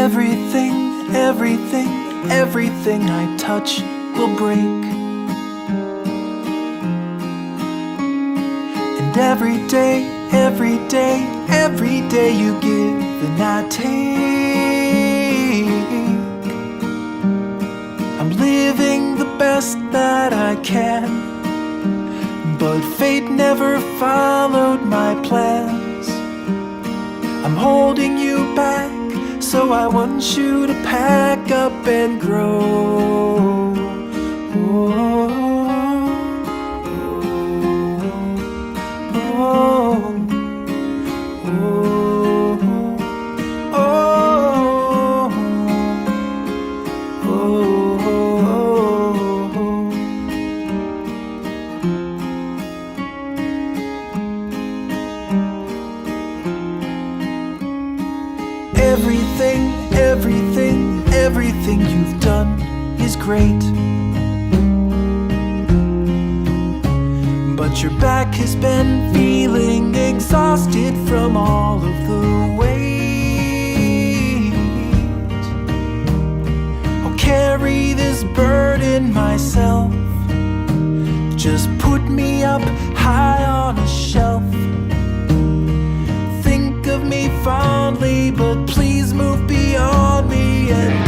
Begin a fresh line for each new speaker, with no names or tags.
Everything, everything, everything I touch will break. And every day, every day, every day you give and I take. I'm living the best that I can, but fate never followed my plans. I'm holding you back, so I want you to pack up and grow. Oh, oh, oh, oh, oh. Everything, everything, everything you've done is great, but your back has been feeling exhausted from all of the weight. I'll carry this burden myself. Just put me up high on a shelf. Think of me fondly, but please move beyond me and